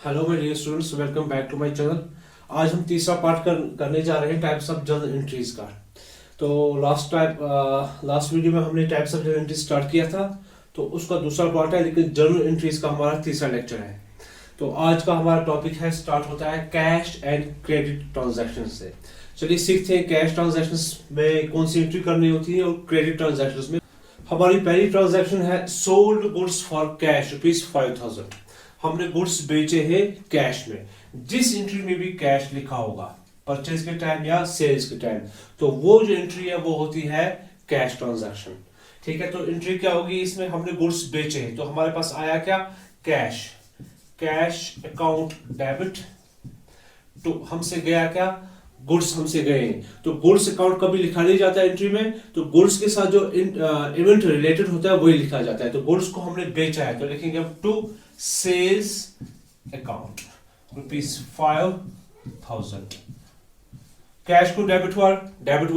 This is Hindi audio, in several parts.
Hello my dear students, welcome back to my channel. आज हम तीसरा पार्ट करने जा रहे हैं टाइप्स ऑफ जर्नल एंट्रीज का। तो लास्ट वीडियो में हमने types of journal entries start किया था, तो उसका दूसरा पार्ट है, लेकिन जर्नल एंट्रीज का हमारा तीसरा लेक्चर है। तो आज का हमारा टॉपिक है, स्टार्ट होता है कैश एंड क्रेडिट ट्रांजैक्शन से। चलिए सीखते हैं कैश ट्रांजैक्शन में कौन सी एंट्री करनी होती है और क्रेडिट ट्रांजैक्शन में। हमारी पहली ट्रांजैक्शन है सोल्ड गुड्स फॉर कैश ₹5000। हमने गुड्स बेचे हैं कैश में। जिस एंट्री में भी कैश लिखा होगा परचेज के टाइम या सेल्स के टाइम, तो वो जो एंट्री है वो होती है कैश ट्रांजैक्शन। ठीक है, तो एंट्री क्या होगी इसमें? हमने गुड्स बेचे हैं तो हमारे पास आया क्या? कैश। Cash account debit. तो हमसे गया क्या? गुड्स हमसे गए। तो गुड्स अकाउंट कभी लिखा नहीं जाता एंट्री में, तो गुड्स के साथ जो इवेंट रिलेटेड होता है वही लिखा जाता है। तो गुड्स को हमने बेचा है तो लिखेंगे हम टू सेल्स अकाउंट ₹5000। कैश को डेबिट हुआ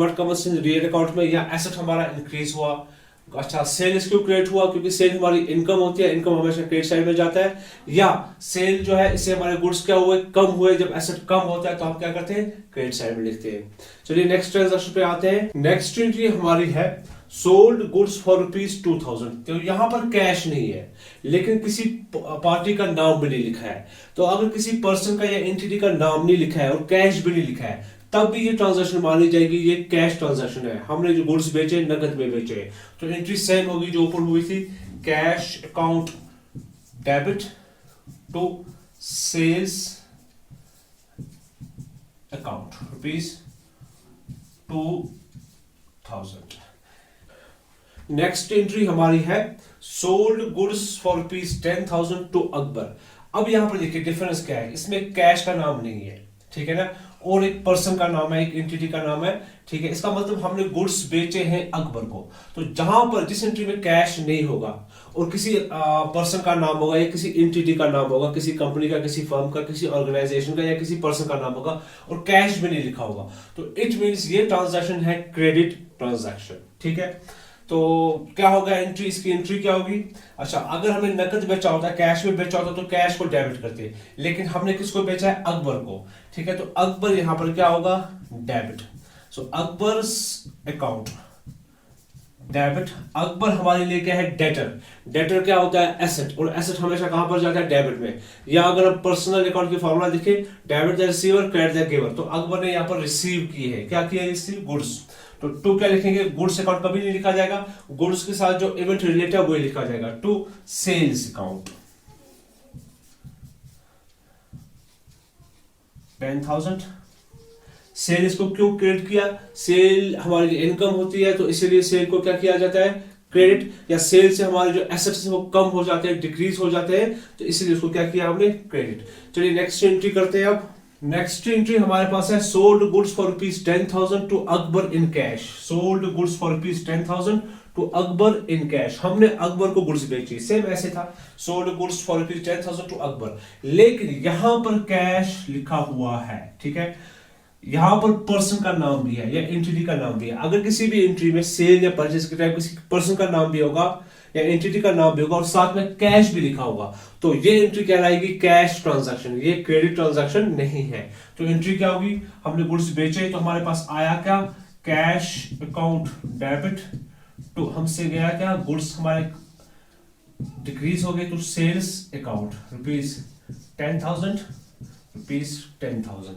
का मतलब रियल अकाउंट में या एसेट हमारा इंक्रीज हुआ। अच्छा, सेल इसको क्रेडिट हुआ क्योंकि सेल हमारी इनकम होती है, इनकम हमेशा क्रेडिट साइड में जाता है। या सेल जो है इससे हमारे गुड्स क्या हुए? कम हुए। जब एसेट कम होता है तो हम क्या करते हैं? क्रेडिट साइड में लिखते हैं। चलिए नेक्स्ट ट्रांजैक्शन पे आते हैं। नेक्स्ट एंट्री हमारी है सोल्ड गुड्स फॉर ₹2000। तो यहाँ पर कैश नहीं है, लेकिन किसी पार्टी का नाम भी नहीं लिखा है। तो अगर किसी पर्सन का या एंटिटी का नाम नहीं लिखा है और कैश भी नहीं लिखा है, तब भी ये ट्रांजैक्शन मानी जाएगी, ये कैश ट्रांजैक्शन है। हमने जो गुड्स बेचे नकद में बेचे, तो एंट्री सेम होगी जो ऊपर हुई थी। Cash account debit to sales account ₹2000। Next entry हमारी है sold goods for ₹10,000 to Akbar. अब यहां पर देखिए डिफरेंस क्या है, इसमें कैश का नाम नहीं है, ठीक है ना, और एक पर्सन का नाम है, एक एंटिटी का नाम है। ठीक है, इसका मतलब हमने गुड्स बेचे हैं अकबर को। तो जहां पर जिस एंट्री में कैश नहीं होगा और किसी पर्सन का नाम होगा या किसी एंटिटी का नाम होगा, किसी कंपनी का, किसी फर्म का, किसी ऑर्गेनाइजेशन का या किसी पर्सन का नाम होगा और कैश भी नहीं लिखा होगा, तो इट मींस ये ट्रांजैक्शन है क्रेडिट ट्रांजैक्शन। ठीक है, तो क्या होगा एंट्री? इसकी एंट्री क्या होगी? अच्छा, अगर हमें नकद बेचा होता है, कैश में बेचा होता तो कैश को डेबिट करते, लेकिन हमने किसको बेचा है? अकबर को। ठीक है, तो अकबर यहां पर क्या होगा? डेबिट। सो अकबर्स अकाउंट डेबिट। अकबर हमारे लिए क्या है? डेटर। डेटर क्या होता है? एसेट, और एसेट हमेशा कहां पर जाता है? डेबिट में। या अगर हम पर्सनल अकाउंट की फॉर्मूला देखें, debit the receiver credit the giver, तो अकबर ने यहां पर रिसीव की है। क्या किया? Receive goods. तो टू क्या लिखेंगे? गुड्स अकाउंट कभी नहीं लिखा जाएगा, गुड्स के साथ जो इवेंट रिलेटेड है वही लिखा जाएगा। To sales account 10,000। सेल इसको क्यों क्रेडिट किया? सेल हमारी इनकम होती है तो इसीलिए सेल को क्या किया जाता है? क्रेडिट। या सेल से हमारे जो एसेट्स है वो कम हो जाते हैं, डिक्रीज हो जाते हैं, तो इसीलिए उसको क्या किया हमने? क्रेडिट। चलिए नेक्स्ट एंट्री करते हैं। अब नेक्स्ट एंट्री हमारे पास है sold goods for ₹10,000 to Akbar in cash. Sold goods for ₹10,000 to Akbar in cash. हमने अकबर को गुड्स बेची, सेम ऐसे था, sold goods for ₹10,000 to Akbar, लेकिन यहां पर कैश लिखा हुआ है। ठीक है, यहां पर पर्सन का नाम भी है या एंटिटी का नाम भी है। अगर किसी भी एंट्री में सेल या परचेज के टाइम किसी पर्सन का नाम भी होगा या एंटिटी का नाम भी होगा और साथ में कैश भी लिखा होगा, तो ये एंट्री कहलाएगी कैश ट्रांजैक्शन, ये क्रेडिट ट्रांजैक्शन नहीं है। तो एंट्री क्या होगी? हमने गुड्स बेचे तो हमारे पास आया क्या? कैश अकाउंट डेबिट टू हमसे गया क्या? गुड्स हमारे डिक्रीज हो गए तो सेल्स अकाउंट ₹10,000।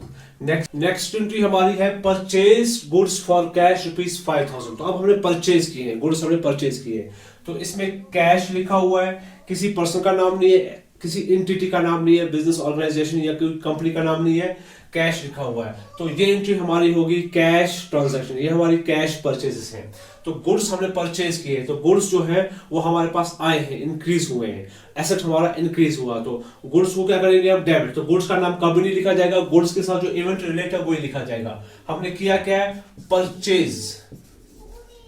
नेक्स्ट एंट्री हमारी है परचेज गुड्स फॉर कैश ₹5,000। तो अब हमने परचेज किए हैं, गुड्स हमने परचेज किए, तो इसमें कैश लिखा हुआ है, किसी पर्सन का नाम नहीं है, किसी एंटिटी का नाम नहीं है, बिजनेस ऑर्गेनाइजेशन या कोई कंपनी का नाम नहीं है, कैश लिखा हुआ है। तो ये एंट्री हमारी होगी कैश ट्रांजैक्शन, ये हमारी कैश परचेजेस हैं। तो गुड्स हमने परचेज किए, तो गुड्स जो है वो हमारे पास आए हैं, इंक्रीज हुए हैं, एसेट हमारा इंक्रीज हुआ, तो गुड्स को क्या करेंगे हम? डेबिट। तो गुड्स का नाम कभी नहीं लिखा जाएगा, गुड्स के साथ जो इवेंट रिलेटेड है वही लिखा जाएगा। हमने किया क्या है? परचेज।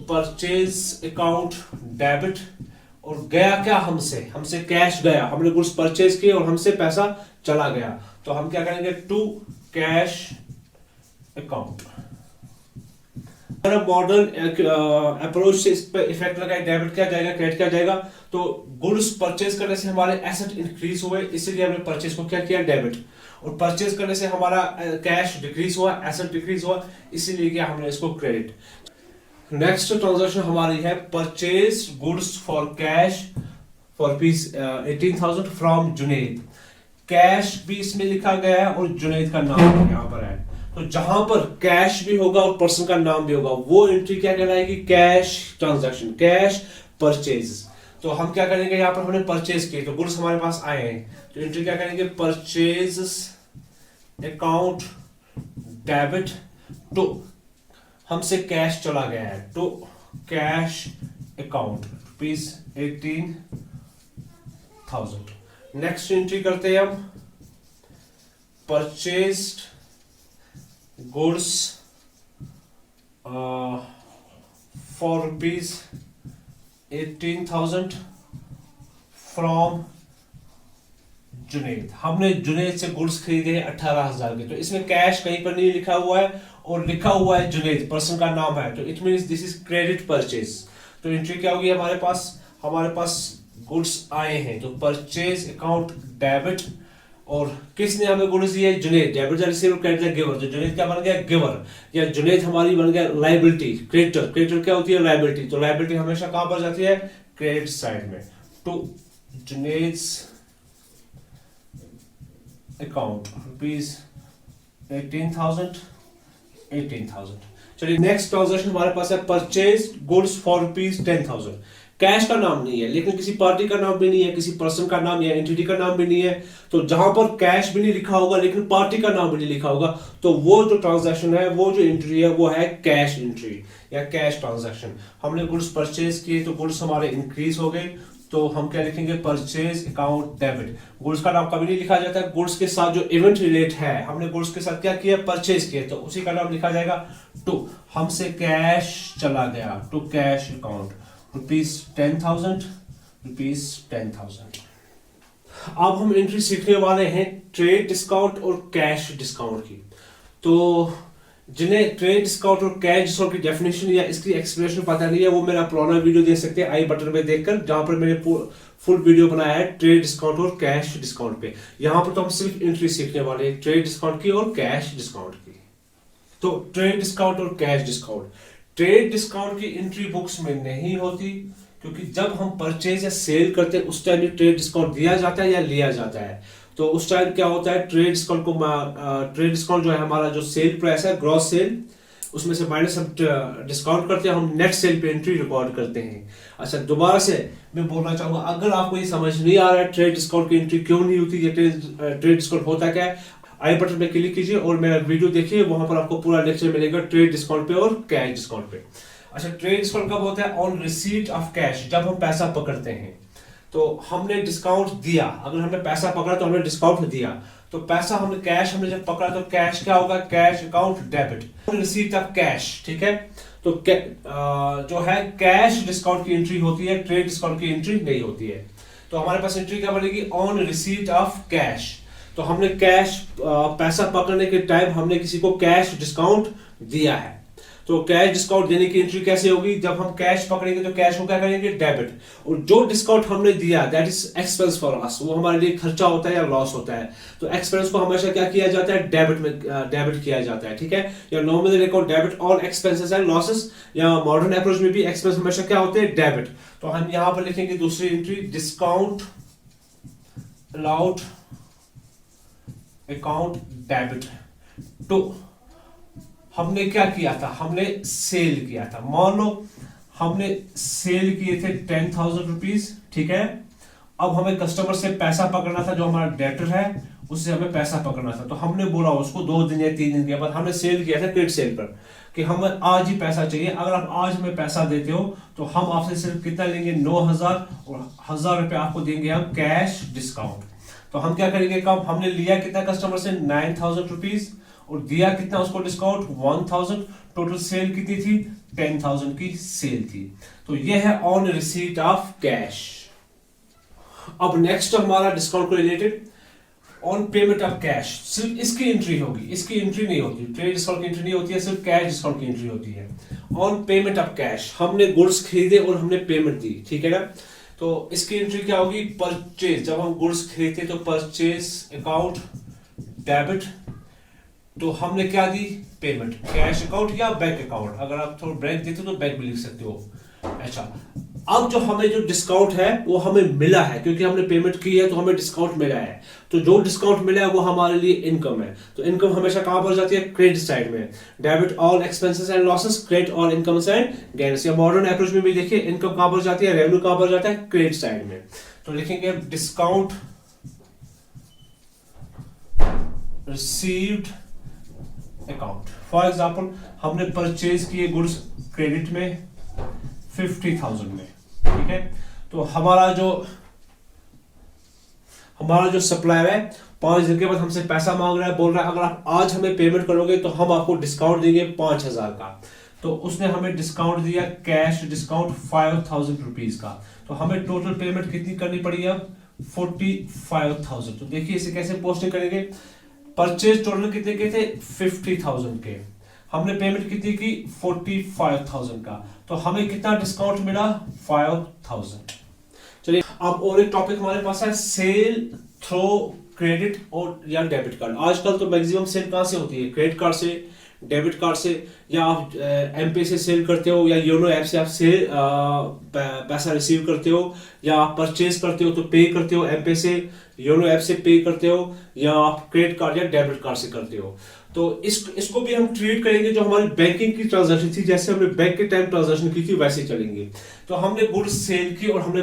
परचेज अकाउंट डेबिट, और गया क्या? हमसे कैश गया, हमने गुड्स परचेज किए और हमसे पैसा चला गया, तो हम क्या करेंगे? To cash account modern approach से इस पे इफेक्ट लगा, डेबिट क्या जाएगा, क्रेडिट क्या जाएगा। तो गुड्स परचेज करने से हमारे एसेट इंक्रीज हुए, इसीलिए हमने परचेज को क्या किया, डेबिट। और परचेज करने से हमारा कैश डिक्रीज हुआ, एसेट डिक्रीज हुआ, इसीलिए क्या हमने इसको क्रेडिट। नेक्स्ट ट्रांजैक्शन हमारी है purchase goods for cash for rupees 18,000 from Junaid. Cash भी इसमें लिखा गया है और जुनेद का नाम यहाँ पर है। तो जहां पर कैश भी होगा और पर्सन का नाम भी होगा, वो एंट्री क्या कहलाएगी, कैश ट्रांजैक्शन, कैश परचेज। तो हम क्या करेंगे, यहाँ पर हमने परचेज किए तो गुड्स हमारे पास आए हैं, तो एंट्री क्या करेंगे, परचेज अकाउंट डेबिट टू, हमसे कैश चला गया है, to cash account rupees 18,000। Next entry करते हैं हम purchased goods for rupees 18,000 from Juned. हमने जुनेद से गुड्स खरीदे हैं 18,000 के, तो इसमें कैश कहीं पर नहीं लिखा हुआ है और लिखा हुआ है जुनेद, पर्सन का नाम है, तो it means this is credit purchase. तो एंट्री क्या होगी हमारे पास गुड्स आए हैं, तो परचेज अकाउंट डेबिट, और किसने हमें गुड्स दिए, जुनेद। डेबिट या रिसीवर, क्रेडिट या गिवर। तो जुनेद क्या बन गया, गिवर, या जुनेद हमारी बन गया लायबिलिटी, क्रेडिटर। क्रेडिटर क्या होती है, लायबिलिटी। तो लायबिलिटी हमेशा कहां पर जाती है, क्रेडिट साइड में। To Junaid's account rupees 18,000। चलिए नेक्स्ट ट्रांजैक्शन हमारे पास है purchase goods for rupees 10,000। Cash का नाम नहीं है, लेकिन किसी पार्टी का नाम भी नहीं है, किसी पर्सन का नाम या एंटिटी का नाम भी नहीं है। तो जहां पर कैश भी नहीं लिखा होगा लेकिन पार्टी का नाम भी नहीं लिखा होगा, तो वो जो ट्रांजैक्शन है, वो जो एंट्री है, वो है कैश एंट्री या कैश ट्रांजैक्शन। हमने गुड्स परचेज किए तो गुड्स हमारे इंक्रीज हो गए, तो हम क्या लिखेंगे, परचेज अकाउंट डेबिट। गुड्स का नाम कभी नहीं लिखा जाता है, गुड्स के साथ जो इवेंट रिलेट है, हमने गुड्स के साथ क्या किया, परचेज किया, तो उसी का नाम लिखा जाएगा टू, हमसे कैश चला गया, टू कैश अकाउंट रुपीज 10,000। अब हम एंट्री सीखने वाले हैं ट्रेड डिस्काउंट और कैश डिस्काउंट की। तो जिन्हें ट्रेड डिस्काउंट और कैश डिस्काउंट की डेफिनेशन या इसकी एक्सप्लेनेशन पता नहीं है, वो मेरा पुराना वीडियो देख सकते हैं आई बटन पे देखकर, जहां पर मैंने फुल वीडियो बनाया है ट्रेड डिस्काउंट और कैश डिस्काउंट पे। यहां पर तो हम सिर्फ एंट्री सीखने वाले हैं ट्रेड डिस्काउंट की और कैश डिस्काउंट की। तो ट्रेड डिस्काउंट और कैश डिस्काउंट, ट्रेड डिस्काउंट की एंट्री बुक्स में नहीं होती, क्योंकि जब हम परचेज या सेल करते हैं उस टाइम ट्रेड डिस्काउंट दिया जाता है या लिया जाता है। तो उस टाइम क्या होता है, ट्रेड डिस्काउंट जो है हमारा जो सेल प्राइस है, ग्रॉस सेल, उसमें से माइनस हम डिस्काउंट करते हैं, हम नेट सेल पे एंट्री रिकॉर्ड करते हैं। अच्छा, दोबारा से मैं बोलना चाहूंगा, अगर आपको ये समझ नहीं आ रहा है ट्रेड डिस्काउंट की एंट्री क्यों नहीं होती, या ट्रेड डिस्काउंट होता क्या है, आई बटन पे क्लिक कीजिए और मेरा वीडियो देखिए, वहां पर आपको पूरा लेक्चर मिलेगा ट्रेड डिस्काउंट पे और कैश डिस्काउंट पे। अच्छा, ट्रेड डिस्काउंट कब होता है, ऑन रिसीट ऑफ कैश, जब हम पैसा पकड़ते हैं। तो हमने डिस्काउंट दिया, अगर हमने पैसा पकड़ा तो हमने डिस्काउंट दिया, तो पैसा हमने कैश हमने जब पकड़ा तो कैश क्या होगा, cash account debit, receipt of cash, ठीक है। तो जो है कैश डिस्काउंट की एंट्री होती है, ट्रेड डिस्काउंट की एंट्री नहीं होती है। तो हमारे पास एंट्री क्या बनेगी, ऑन रिसीट ऑफ कैश। तो हमने कैश पैसा पकड़ने के टाइम हमने किसी को कैश डिस्काउंट दिया है, तो कैश डिस्काउंट देने की एंट्री कैसे होगी, जब हम कैश पकड़ेंगे तो कैश को क्या करेंगे, डेबिट, और जो डिस्काउंट हमने दिया that is expense for us, वो हमारे लिए खर्चा होता है या लॉस होता है। तो एक्सपेंस को हमेशा क्या किया जाता है, डेबिट किया जाता है, ठीक है। या normally record debit all expenses and losses, या मॉडर्न अप्रोच में भी एक्सपेंस हमेशा क्या होते हैं, डेबिट। तो हम यहां पर लिखेंगे दूसरी entry, discount allowed account debit to, हमने क्या किया था, हमने सेल किया था, मान लो हमने सेल किए थे 10,000 रुपीज, ठीक है। अब हमें कस्टमर से पैसा पकड़ना था, जो हमारा डेटर है उससे हमें पैसा पकड़ना था, तो हमने बोला उसको 2 दिन या 3 दिन के बाद हमने सेल किया था क्रेडिट सेल पर कि हमें आज ही पैसा चाहिए। अगर आप आज हमें पैसा देते हो तो हम आपसे सिर्फ कितना लेंगे, 9,000, और 1,000 रुपये आपको देंगे हम कैश डिस्काउंट। तो हम क्या करेंगे, कम हमने लिया कितना कस्टमर से, 9,000 रुपीज, और दिया कितना उसको डिस्काउंट, 1,000, टोटल सेल कितनी थी, 10,000 की सेल थी। तो यह है ऑन रिसीट ऑफ कैश। अब नेक्स्ट हमारा डिस्काउंट को related on payment of cash, सिर्फ इसकी एंट्री होगी, इसकी एंट्री नहीं होती, ट्रेड डिस्काउंट की एंट्री नहीं होती है, सिर्फ कैश डिस्काउंट की एंट्री होती है। ऑन पेमेंट ऑफ कैश, हमने गुड्स खरीदे और हमने पेमेंट दी, ठीक है ना, तो इसकी एंट्री क्या होगी, परचेज, जब हम गुड्स खरीदते तो परचेज अकाउंट डेबिट, तो हमने क्या दी, पेमेंट, कैश अकाउंट या बैंक अकाउंट, अगर आप थोड़ा बैंक देते हो तो बैंक में लिख सकते हो। अच्छा, अब जो हमें जो डिस्काउंट है वो हमें मिला है, क्योंकि हमने पेमेंट की है तो हमें डिस्काउंट मिला है, तो जो डिस्काउंट मिला है वो हमारे लिए इनकम है। तो इनकम हमेशा कहां पर जाती है, क्रेडिट साइड में, debit all expenses and losses, credit all incomes and gains. या मॉडर्न अप्रोच में भी देखिए इनकम कहां पर जाती है, रेवेन्यू कहां पर जाता है, क्रेडिट साइड में। तो लिखेंगे discount received account. For example हमने परचेज किए गुड्स क्रेडिट में 50,000 में, ठीक है, तो हमारा जो सप्लायर है 5 दिन के बाद हमसे पैसा मांग रहा है, बोल रहा है अगर आप आज हमें पेमेंट करोगे तो हम आपको डिस्काउंट देंगे 5,000 का। तो उसने हमें डिस्काउंट दिया, कैश डिस्काउंट 5,000 रुपीज का, तो हमें टोटल पेमेंट कितनी करनी पड़ी अब, 45,000। तो देखिए इसे कैसे पोस्टिंग करेंगे, परचेज टोटल कितने के थे, 50,000 के, हमने पेमेंट कितनी की, 45,000 का, तो हमें कितना डिस्काउंट मिला, 5,000। चलिए अब और एक टॉपिक हमारे पास है, सेल थ्रू क्रेडिट और या डेबिट कार्ड। आजकल तो मैक्सिमम सेल कहां से होती है, क्रेडिट कार्ड से, डेबिट कार्ड से, या आप एमपे से सेल करते हो, या योनो ऐप से आप सेल पैसा रिसीव करते हो, या आप परचेज करते हो तो पे करते हो एमपे से, योनो ऐप से पे करते हो, या आप क्रेडिट कार्ड या डेबिट कार्ड से करते हो। तो इसको भी हम ट्रीट करेंगे जो हमारी बैंकिंग की ट्रांजैक्शन थी, जैसे हमने बैंक के टाइम ट्रांजैक्शन की थी वैसे चलेंगे। तो हमने गुड्स सेल की और हमने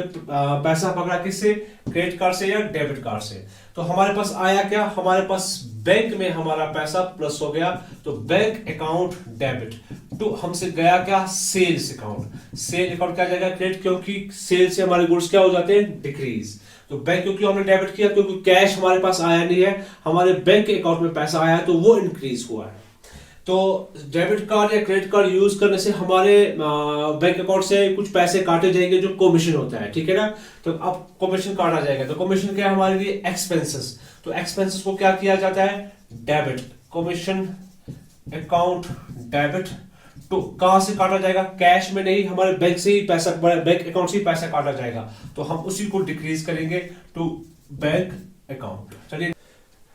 पैसा पकड़ा किससे, क्रेडिट कार्ड से या डेबिट कार्ड से। तो हमारे पास आया क्या, हमारे पास बैंक में हमारा पैसा प्लस हो गया, तो बैंक अकाउंट डेबिट टू हमसे गया क्या, सेल्स अकाउंट। सेल अकाउंट क्या जाएगा, क्रेडिट, क्योंकि सेल से हमारे गुड्स क्या हो जाते हैं, डिक्रीज। तो बैंक क्योंकि हमने डेबिट किया, क्योंकि कैश हमारे पास आया नहीं है, हमारे बैंक के अकाउंट में पैसा आया तो वो इंक्रीज हुआ है। तो डेबिट कार्ड या क्रेडिट कार्ड यूज करने से हमारे बैंक अकाउंट से कुछ पैसे काटे जाएंगे जो कमीशन होता है, ठीक है ना। तो अब कमीशन काटा जाएगा, तो कमीशन क्या है हमारे लिए, एक्सपेंसेस। तो एक्सपेंसेस को क्या किया जाता है, डेबिट, कमीशन अकाउंट डेबिट। तो कहां से काटा जाएगा, कैश में नहीं, हमारे बैंक से ही पैसा, बैंक अकाउंट से ही पैसा काटा जाएगा, तो हम उसी को डिक्रीज करेंगे टू बैंक अकाउंट। चलिए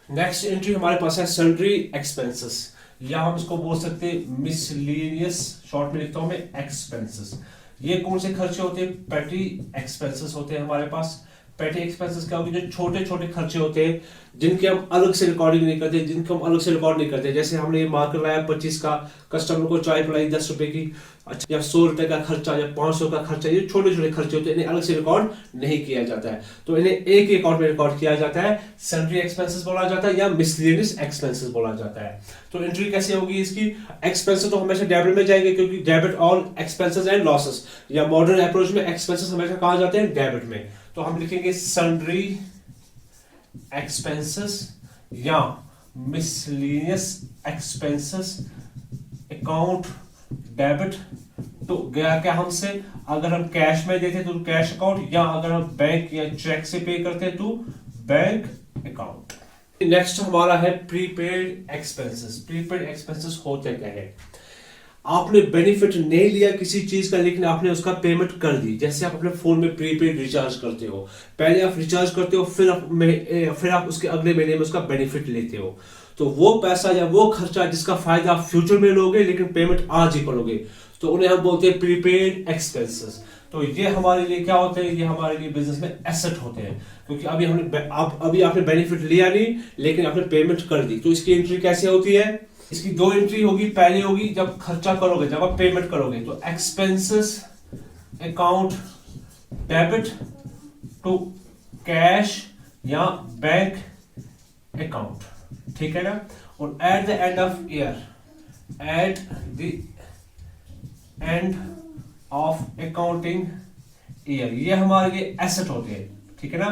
नेक्स्ट एंट्री हमारे पास है सन्ड्री एक्सपेंसेस, या हम इसको बोल सकते हैं मिसलेनियस, शॉर्ट में लिखता हूं मैं एक्सपेंसेस। ये कौन से खर्चे होते हैं, पेटी एक्सपेंसेस होते हैं हमारे पास। पेटी एक्सपेंसेस क्या होगी, जो छोटे छोटे खर्चे होते हैं जिनके हम अलग से रिकॉर्डिंग नहीं करते, जिनके हम अलग से रिकॉर्ड नहीं करते। जैसे हमने ये मार्कर लाया 25 का, कस्टमर को चाय पिलाई 10 रुपए की, अच्छा, या 100 रुपए का खर्चा या 500 का खर्चा, ये छोटे छोटे खर्चे होते हैं, इन्हें अलग से रिकॉर्ड नहीं किया जाता है, तो इन्हें एक ही अकाउंट में रिकॉर्ड किया जाता है। सन्ड्री एक्सपेंसेस बोला जाता है या मिसलेनियस एक्सपेंसेस बोला जाता है। तो एंट्री कैसे होगी इसकी, एक्सपेंसेस तो हमेशा डेबिट में जाएंगे, क्योंकि debit all expenses and losses, या मॉडर्न अप्रोच में एक्सपेंसेस हमेशा कहा जाते हैं, डेबिट में। तो हम लिखेंगे सन्ड्री एक्सपेंसेस या मिसलेनियस एक्सपेंसेस अकाउंट डेबिट। तो गया क्या हमसे, अगर हम कैश में देते तो कैश अकाउंट, या अगर हम बैंक या चेक से पे करते तो बैंक अकाउंट। नेक्स्ट हमारा है प्रीपेड एक्सपेंसेस। प्रीपेड एक्सपेंसेस होते क्या है, आपने बेनिफिट नहीं लिया किसी चीज का, लेकिन आपने उसका पेमेंट कर दी। जैसे आप अपने फोन में प्रीपेड रिचार्ज करते हो, पहले आप रिचार्ज करते हो, फिर आप उसके अगले महीने में उसका बेनिफिट लेते हो। तो वो पैसा या वो खर्चा जिसका फायदा आप फ्यूचर में लोगे लेकिन पेमेंट आज ही करोगे, तो उन्हें हम बोलते हैं प्रीपेड एक्सपेंसेस। तो ये हमारे लिए क्या होते हैं, ये हमारे लिए बिजनेस में एसेट होते हैं, क्योंकि अभी आपने बेनिफिट लिया नहीं लेकिन आपने पेमेंट कर दी। तो इसकी एंट्री कैसे होती है, इसकी दो एंट्री होगी। पहली होगी जब खर्चा करोगे, जब आप पेमेंट करोगे, तो expenses account debit to cash या बैंक अकाउंट, ठीक है ना। और at the end of year, at the end of accounting year, ये हमारे लिए एसेट होते हैं, ठीक है ना।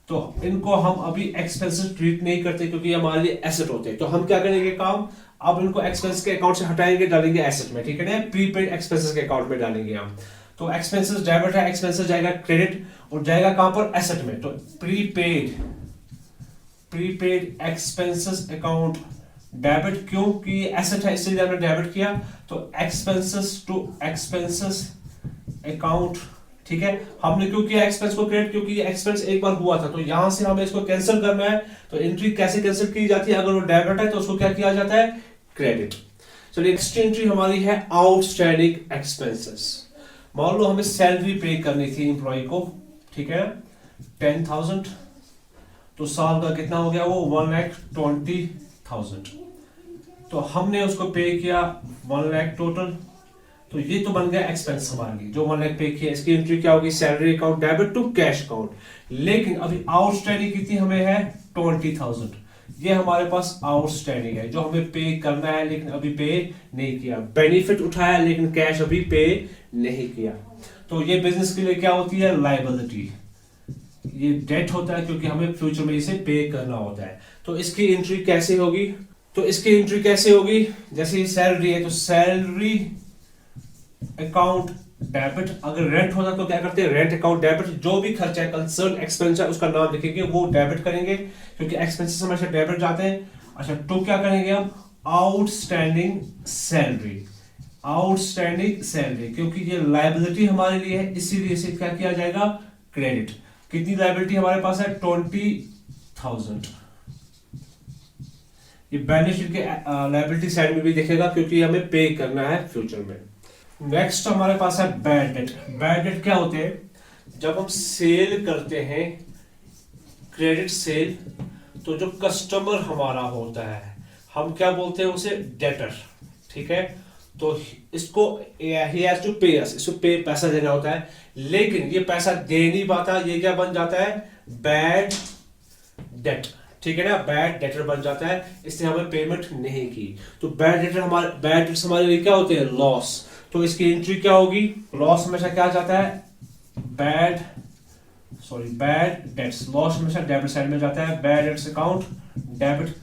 तो इनको हम अभी एक्सपेंसेस ट्रीट नहीं करते क्योंकि हमारे लिए एसेट होते हैं। तो हम क्या करेंगे काम, अब इनको एक्सपेंस के अकाउंट से हटाएंगे, डालेंगे एसेट में, ठीक है ना, प्रीपेड एक्सपेंसेस के अकाउंट में डालेंगे हम। तो एक्सपेंसेस डेबिट है, एक्सपेंसेस जाएगा क्रेडिट और जाएगा कहां पर, एसेट में। तो prepaid prepaid expenses account debit, क्योंकि एसेट है इसलिए हमने डेबिट किया, तो एक्सपेंसेस टू एक्सपेंसेस अकाउंट, ठीक है। हमने क्यों किया एक्सपेंस को क्रेडिट, क्योंकि ये एक्सपेंस एक बार हुआ था, तो यहां से हमें इसको कैंसिल करना है। तो एंट्री कैसे कैंसिल की जाती है, अगर वो डेबिट है तो उसको क्या किया जाता है, क्रेडिट। चलिए नेक्स्ट एंट्री हमारी है आउटस्टैंडिंग एक्सपेंसेस। मान लो हमें सैलरी पे करनी थी एम्प्लॉय को, ठीक है, 10,000, तो साल का कितना हो गया वो 1,20,000, तो हमने उसको पे किया 1 लाख टोटल, तो ये तो बन गया एक्सपेंस हमारे लिए, जो 1 लाख पे किया। इसकी एंट्री क्या होगी, salary account debit to cash account. लेकिन अभी आउटस्टैंडिंग कितनी हमें है, 20,000, ये हमारे पास आउटस्टैंडिंग है जो हमें पे करना है, लेकिन अभी पे नहीं किया। बेनिफिट उठाया लेकिन कैश अभी पे नहीं किया, तो ये बिजनेस के लिए क्या होती है, लायबिलिटी। ये डेट होता है क्योंकि हमें फ्यूचर में इसे पे करना होता है। तो इसकी एंट्री कैसे होगी, जैसे ये सैलरी है तो सैलरी अकाउंट डेबिट। अगर रेंट होता तो क्या करते हैं, रेंट अकाउंट डेबिट। जो भी खर्चा है, कंसर्न एक्सपेंस है, उसका नाम लिखेंगे, वो डेबिट करेंगे क्योंकि एक्सपेंसेस हमेशा डेबिट जाते हैं। अच्छा, तो क्या करेंगे हम, आउटस्टैंडिंग सैलरी, क्योंकि ये लायबिलिटी हमारे लिए है, इसीलिए इसे क्या किया जाएगा, क्रेडिट। कितनी लायबिलिटी हमारे पास है, 20,000। ये बैलेंस शीट के लायबिलिटी साइड में भी दिखेगा क्योंकि हमें पे करना है फ्यूचर में। नेक्स्ट हमारे पास है बैड डेट। बैड डेट क्या होते हैं, जब हम सेल करते हैं, क्रेडिट सेल, तो जो कस्टमर हमारा होता है हम क्या बोलते हैं उसे, डेटर, ठीक है। तो इसको he has to pay us, इसको पे पैसा देना होता है, लेकिन ये पैसा दे नहीं पाता, ये क्या बन जाता है, बैड डेट, ठीक है ना, बैड डेटर बन जाता है, इसने हमें पेमेंट नहीं की। तो बैड डेटर हमारे लिए क्या होते हैं, लॉस। तो इसकी एंट्री क्या होगी, लॉस हमेशा क्या जाता है, बैड डेट्स, लॉस हमेशा डेबिट साइड में जाता है, bad debts account debit.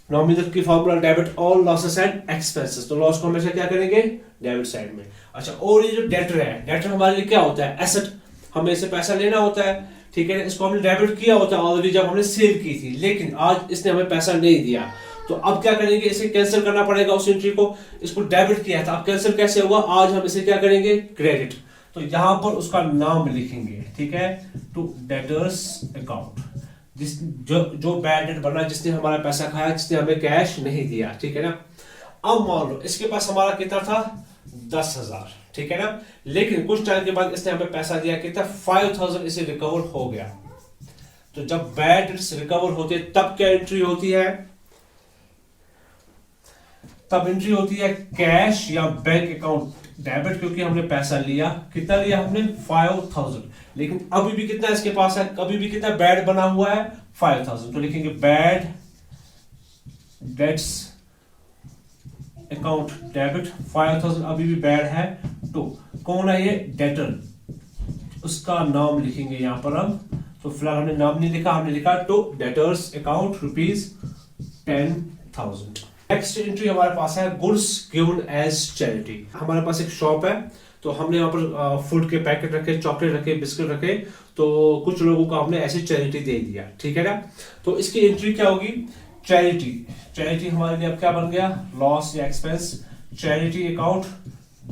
Nominal की formula debit all losses and expenses, तो लॉस को हमेशा क्या करेंगे, डेबिट साइड में। अच्छा, और ये जो डेटर है, डेटर हमारे लिए क्या होता है, एसेट, हमें इसे पैसा लेना होता है, ठीक है। इसको हमने डेबिट किया होता है ऑलरेडी जब हमने सेल की थी, लेकिन आज इसने हमें पैसा नहीं दिया, तो अब क्या करेंगे, इसे कैंसिल करना पड़ेगा उस एंट्री को। इसको डेबिट किया था, अब कैंसिल कैसे होगा, आज हम इसे क्या करेंगे, क्रेडिट। तो यहां पर उसका नाम लिखेंगे, ठीक है, टू डेटर्स अकाउंट, जो बैड डेट बना, जिसने हमारा पैसा खाया, जिसने हमें कैश नहीं दिया, ठीक है ना। अब मान लो इसके पास हमारा कितना था, 10,000, ठीक है ना, लेकिन कुछ टाइम के बाद इसने हमें पैसा दिया कितना, 5,000, इसे रिकवर हो गया। तो जब बैड डेट्स रिकवर होते तब क्या एंट्री होती है, तब एंट्री होती है कैश या बैंक अकाउंट डेबिट, क्योंकि हमने पैसा लिया, कितना लिया हमने, 5,000, लेकिन अभी भी कितना इसके पास है, अभी भी कितना बैड बना हुआ है, 5,000। तो लिखेंगे बैड डेट्स अकाउंट डेबिट, 5,000 अभी भी बैड है। तो कौन है ये, डेटर, उसका नाम लिखेंगे यहां पर हम। तो फिलहाल हमने नाम नहीं लिखा, हमने लिखा to debtors account ₹10,000। Next entry हमारे पास है गुड्स गिवन एज चैरिटी। हमारे पास एक शॉप है, तो हमने यहाँ पर फूड के पैकेट रखे, चॉकलेट रखे, बिस्किट रखे, तो कुछ लोगों को हमने ऐसी चैरिटी दे दिया, ठीक है ना। तो इसकी एंट्री क्या होगी, चैरिटी हमारे लिए अब क्या बन गया, लॉस या एक्सपेंस, चैरिटी अकाउंट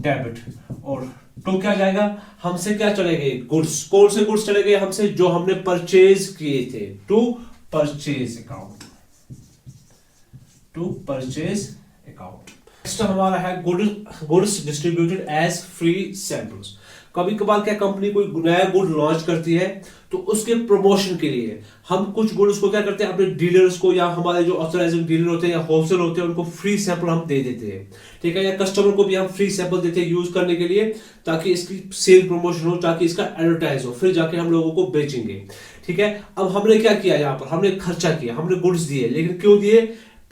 डेबिट। और तो क्या जाएगा, हमसे क्या चले गए, गुड्स, कौन से गुड्स चले गए हमसे, जो हमने परचेज किए थे, to purchase account, to purchase account. Next हमारा है goods distributed as free samples. कभी कभार क्या कंपनी कोई नया गुड लॉन्च करती है, तो उसके प्रमोशन के लिए हम कुछ गुड्स को क्या करते हैं, अपने डीलर्स को या हमारे जो ऑथराइजिंग डीलर होते हैं या होलसेल होते हैं, उनको फ्री सैंपल हम दे देते हैं, ठीक है, या कस्टमर को भी हम फ्री सैंपल देते हैं यूज करने के लिए, ताकि इसकी सेल प्रमोशन हो, ताकि इसका एडवर्टाइज हो, फिर जाके हम लोगों को बेचेंगे, ठीक है। अब हमने क्या किया, यहाँ पर हमने खर्चा किया, हमने गुड्स दिए, लेकिन क्यों दिए,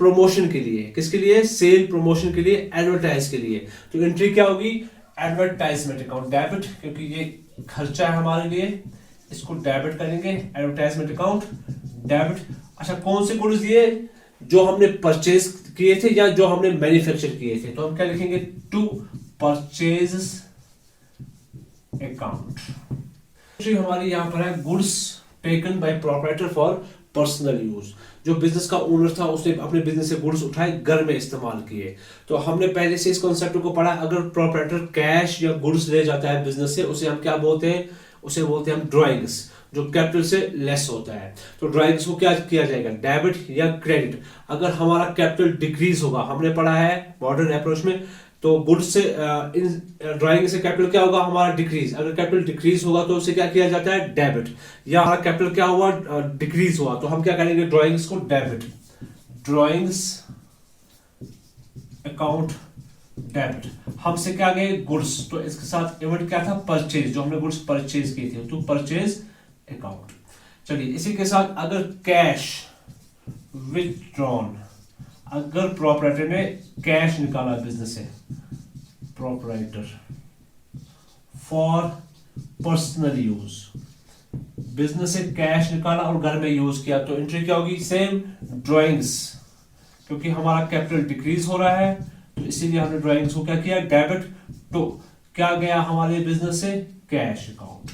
प्रमोशन के लिए, किसके लिए, सेल प्रमोशन के लिए, एडवर्टाइज के लिए। तो एंट्री क्या होगी, एडवर्टाइजमेंट अकाउंट डेबिट, क्योंकि ये खर्चा है हमारे लिए, इसको डेबिट करेंगे, एडवर्टाइजमेंट अकाउंट डेबिट। अच्छा, कौन से गुड्स दिए, जो हमने परचेज किए थे या जो हमने मैन्युफैक्चर किए थे, तो हम क्या लिखेंगे, टू परचेज अकाउंट। हमारी यहां पर है goods taken by proprietor for personal use. जो बिजनेस का ओनर था उसने अपने बिजनेस से गुड्स उठाए घर में इस्तेमाल किए। तो हमने पहले से इस कॉन्सेप्ट को पढ़ा, अगर प्रोप्राइटर कैश या गुड्स ले जाता है बिजनेस से, उसे हम क्या बोलते हैं, उसे बोलते हैं हम ड्राइंग्स, जो कैपिटल से लेस होता है। तो ड्राइंग्स को क्या किया जाएगा, डेबिट या क्रेडिट। अगर हमारा कैपिटल डिक्रीज होगा, हमने पढ़ा है मॉडर्न अप्रोच में, तो गुड्स से इन ड्राइंग से कैपिटल क्या होगा हमारा डिक्रीज। अगर कैपिटल डिक्रीज होगा तो उसे क्या किया जाता है, डेबिट। या हमारा कैपिटल क्या हुआ, डिक्रीज हुआ, तो हम क्या करेंगे, ड्राइंग्स को डेबिट, ड्राइंग्स अकाउंट डेबिट। हमसे क्या गए, गुड्स, तो इसके साथ इवेंट क्या था, परचेज, जो हमने गुड्स परचेज की थी, तो परचेज अकाउंट। चलिए इसी के साथ अगर कैश विथड्रॉन, अगर प्रोपराइटर ने कैश निकाला बिजनेस से, proprietor for personal use, business से कैश निकाला और घर में यूज किया, तो एंट्री क्या होगी, सेम ड्राइंग्स, क्योंकि हमारा कैपिटल डिक्रीज हो रहा है तो इसीलिए हमने ड्राइंग्स को क्या किया, डेबिट। तो क्या गया हमारे बिजनेस से, कैश अकाउंट।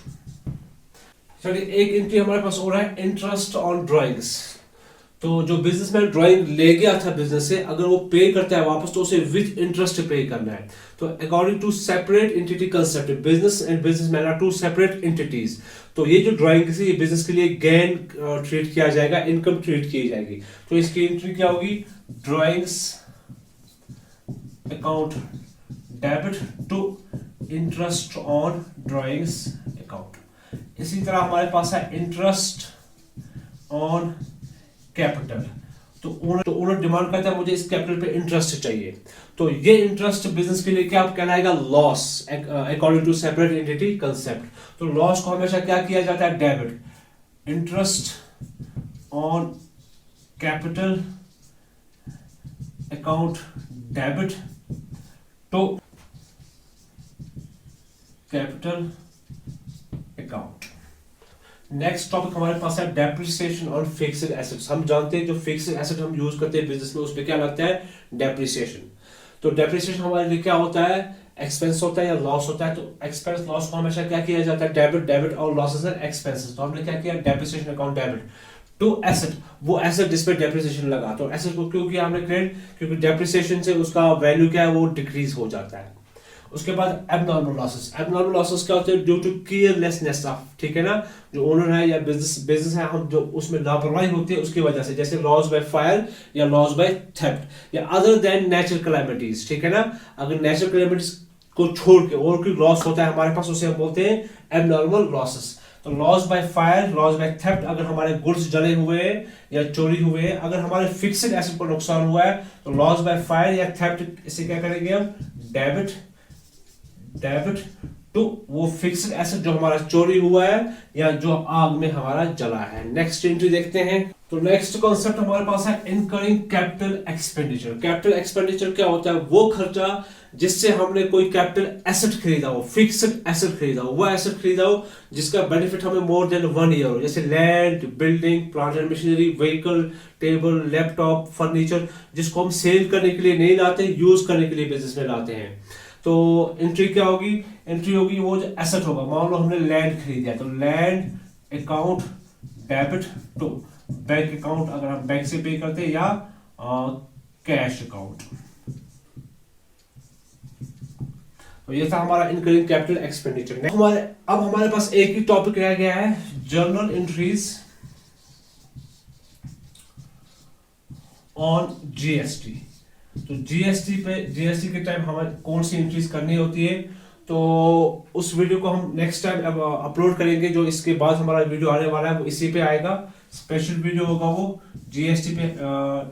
चलिए एक एंट्री हमारे पास हो रहा है, इंटरेस्ट ऑन ड्राइंग्स। तो जो बिजनेसमैन ड्राइंग ले गया था बिजनेस से, अगर वो पे करता है वापस तो उसे विद इंटरेस्ट पे करना है। तो according to separate entity concept, business and businessman are two separate entities. तो ये जो ड्राइंग किसी ये बिजनेस के लिए गेन ट्रीट किया जाएगा, इनकम ट्रीट की जाएगी। तो इसकी एंट्री क्या होगी, drawings account debit to interest on drawings account. इसी तरह हमारे पास है इंटरेस्ट ऑन कैपिटल। तो ओनर डिमांड करता है मुझे इस कैपिटल पे इंटरेस्ट चाहिए, तो ये इंटरेस्ट बिजनेस के लिए क्या कहलाएगा, loss, according to separate entity concept. तो लॉस को हमेशा क्या किया जाता है, debit, interest on capital account debit to capital account. Next topic हमारे पास है डेप्रिसिएशन ऑन फिक्स्ड एसेट्स। हम जानते हैं जो फिक्स्ड एसेट हम यूज करते हैं बिजनेस में, उस पे क्या लगता है, डेप्रिसिएशन। तो डेप्रिसिएशन हमारे लिए क्या होता है, एक्सपेंस होता है या लॉस होता है। तो एक्सपेंस लॉस को हमेशा क्या किया जाता है, डेबिट, डेबिट और लॉसेस एंड एक्सपेंसेस। तो हमने क्या किया, depreciation account debit to asset, वो एसेट जिस पे डेप्रिसिएशन लगा। तो एसेट को क्यों किया हमने क्रेडिट, क्योंकि डेप्रिसिएशन से उसका वैल्यू क्या है, वो डिक्रीज हो जाता है। उसके बाद एबनॉर्मल लॉसेस। एबनॉर्मल लॉसेस क्या होते हैं, ड्यू टू केयरलेसनेस ऑफ, ठीक है ना, जो ओनर है या बिजनेस है, हम जो उसमें लापरवाही होती है उसकी वजह से, जैसे लॉस बाय फायर या लॉस बाय थेफ्ट या अदर देन नेचुरल कैलामिटीज, ठीक है ना। अगर नेचुरल कैलामिटीज को छोड़ के और कोई लॉस होता है हमारे पास, उसे हम बोलते हैं एबनॉर्मल लॉसेस। तो loss by fire, loss by theft, अगर हमारे गुड्स जले हुए या चोरी हुए, अगर हमारे फिक्स्ड एसेट को नुकसान हुआ है, तो लॉस बाय फायर या थेफ्ट, इसे क्या करेंगे हम, डेबिट टू वो फिक्स्ड एसेट जो हमारा चोरी हुआ है या जो आग में हमारा जला है। नेक्स्ट एंट्री देखते हैं। तो नेक्स्ट कॉन्सेप्ट हमारे पास है incurring capital expenditure. Capital expenditure क्या होता है, वो खर्चा जिससे हमने कोई कैपिटल एसेट खरीदा हो, फिक्स्ड एसेट खरीदा हो, वो एसेट खरीदा हो जिसका बेनिफिट हमें मोर देन 1 ईयर हो, जैसे land, building, plant and machinery, vehicle, table, laptop, furniture, जिसको हम सेल करने के लिए नहीं लाते, यूज करने के लिए बिजनेस में लाते हैं। तो एंट्री क्या होगी, एंट्री होगी वो जो एसेट होगा। मान लो हमने लैंड खरीदा, तो land account debit to bank account, अगर हम बैंक से पे करते हैं, या कैश अकाउंट। तो ये था हमारा इनकरिंग कैपिटल एक्सपेंडिचर। अब हमारे पास एक ही टॉपिक रह गया है, जर्नल एंट्रीज ऑन जीएसटी। तो जीएसटी के टाइम हमें कौन सी एंट्रीज करनी होती है, तो उस वीडियो को हम नेक्स्ट टाइम अपलोड करेंगे। जो इसके बाद हमारा वीडियो आने वाला है वो इसी पे आएगा, स्पेशल वीडियो होगा वो, जीएसटी पे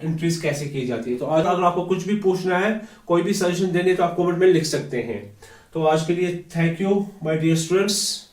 एंट्रीज कैसे की जाती है। तो आज अगर आपको कुछ भी पूछना है, कोई भी सजेशन देने, तो आप कमेंट में लिख सकते हैं। तो आज के लिए thank you my dear students.